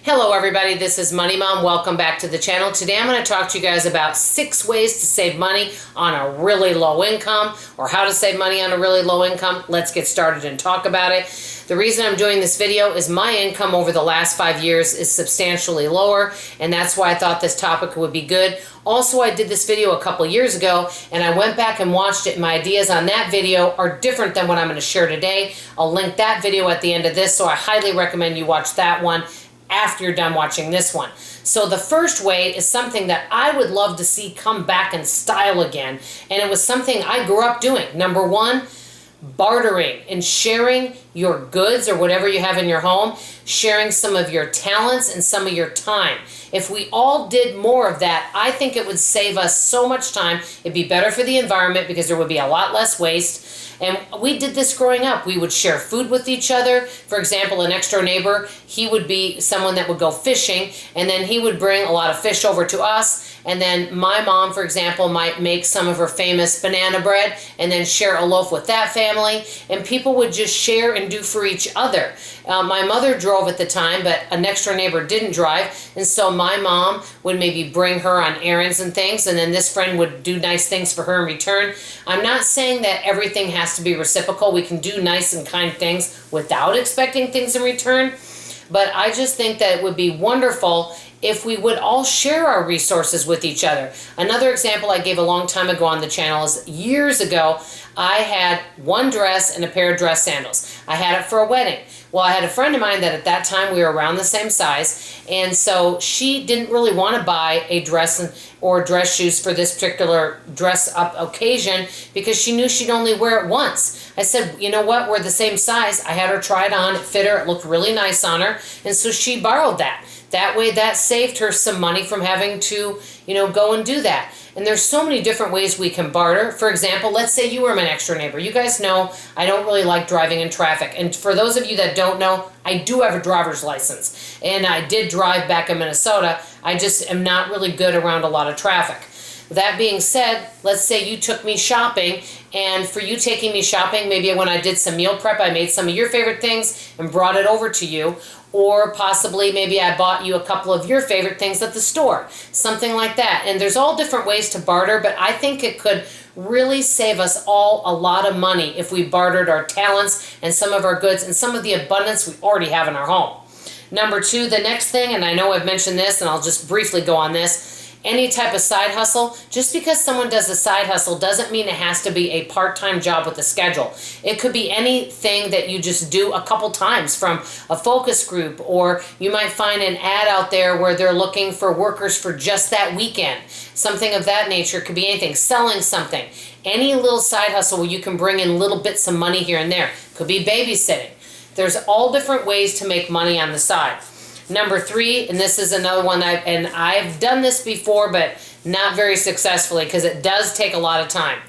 Hello everybody, this is Money Mom. Welcome back to the channel. Today I'm going to talk to you guys about 6 ways to save money on a really low income, or how to save money on a really low income. Let's get started and talk about it. The reason I'm doing this video is my income over the last 5 years is substantially lower, and that's why I thought this topic would be good. Also, I did this video a couple years ago, and I went back and watched it, and my ideas on that video are different than what I'm going to share today. I'll link that video at the end of this, so I highly recommend you watch that one after you're done watching this one. So the first way is something that I would love to see come back in style again, and it was something I grew up doing. Number one, bartering and sharing your goods or whatever you have in your home, sharing some of your talents and some of your time. If we all did more of that, I think it would save us so much time. It'd be better for the environment because there would be a lot less waste. And we did this growing up. We would share food with each other. For example, a next door neighbor, he would be someone that would go fishing, and then he would bring a lot of fish over to us. And then my mom, for example, might make some of her famous banana bread and then share a loaf with that family. And people would just share and do for each other. My mother drove at the time, but a next door neighbor didn't drive. And so my mom would maybe bring her on errands and things, and then this friend would do nice things for her in return. I'm not saying that everything has to be reciprocal. We can do nice and kind things without expecting things in return. But I just think that it would be wonderful if we would all share our resources with each other. Another example I gave a long time ago on the channel is years ago, I had one dress and a pair of dress sandals. I had it for a wedding. Well, I had a friend of mine that at that time we were around the same size, and so she didn't really want to buy a dress or dress shoes for this particular dress up occasion because she knew she'd only wear it once. I said, you know what, we're the same size. I had her try it on, it fit her, it looked really nice on her, and so she borrowed that. That way that saved her some money from having to, go and do that. And there's so many different ways we can barter. For example, let's say you were my next door neighbor. You guys know I don't really like driving in traffic. And for those of you that don't know, I do have a driver's license. And I did drive back in Minnesota. I just am not really good around a lot of traffic. That being said, let's say you took me shopping, and for you taking me shopping, maybe when I did some meal prep, I made some of your favorite things and brought it over to you. Or possibly maybe I bought you a couple of your favorite things at the store. Something like that. And there's all different ways to barter, but I think it could really save us all a lot of money if we bartered our talents and some of our goods and some of the abundance we already have in our home. Number two, the next thing, and I know I've mentioned this and I'll just briefly go on this, any type of side hustle. Just because someone does a side hustle doesn't mean it has to be a part-time job with a schedule. It could be anything that you just do a couple times from a focus group, or you might find an ad out there where they're looking for workers for just that weekend. Something of that nature. Could be anything, selling something. Any little side hustle where you can bring in little bits of money here and there. Could be babysitting. There's all different ways to make money on the side. Number three, and this is another one, I've done this before, but not very successfully because it does take a lot of time.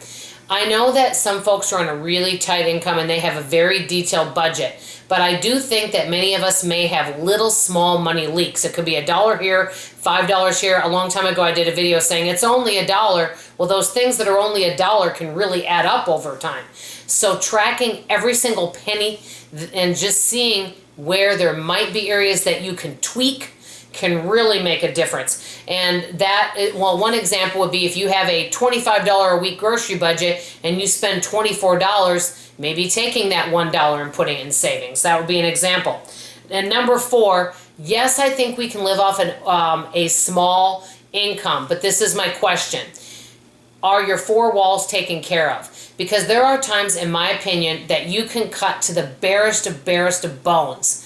I know that some folks are on a really tight income and they have a very detailed budget, but I do think that many of us may have little small money leaks. It could be $1 here, $5 here. A long time ago I did a video saying it's only $1. Well, those things that are only $1 can really add up over time. So tracking every single penny and just seeing where there might be areas that you can tweak can really make a difference. And one example would be if you have a $25 a week grocery budget and you spend $24, maybe taking that $1 and putting it in savings. That would be an example. And number four, yes, I think we can live off a small income, but this is my question. Are your four walls taken care of? Because there are times, in my opinion, that you can cut to the barest of bones.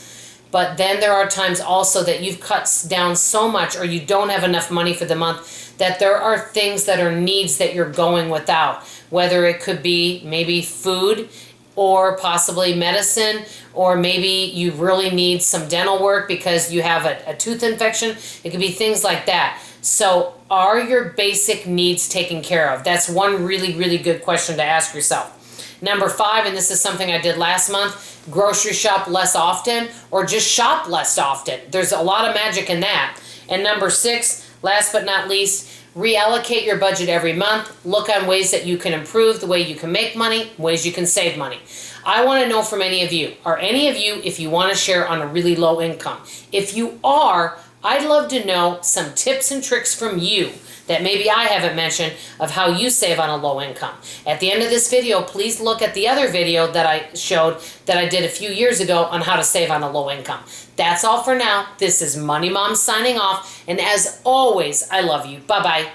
But then there are times also that you've cut down so much or you don't have enough money for the month that there are things that are needs that you're going without. Whether it could be maybe food or possibly medicine, or maybe you really need some dental work because you have a tooth infection. It could be things like that. So are your basic needs taken care of? That's one really, really good question to ask yourself. Number five, and this is something I did last month, grocery shop less often or just shop less often. There's a lot of magic in that. And number six, last but not least, Reallocate your budget every month. Look on ways that you can improve the way you can make money, ways you can save money. I want to know from any of you, are any of you, if you want to share on a really low income? If you are, I'd love to know some tips and tricks from you that maybe I haven't mentioned of how you save on a low income. At the end of this video, please look at the other video that I showed that I did a few years ago on how to save on a low income. That's all for now. This is Money Mom signing off, and as always, I love you. Bye-bye.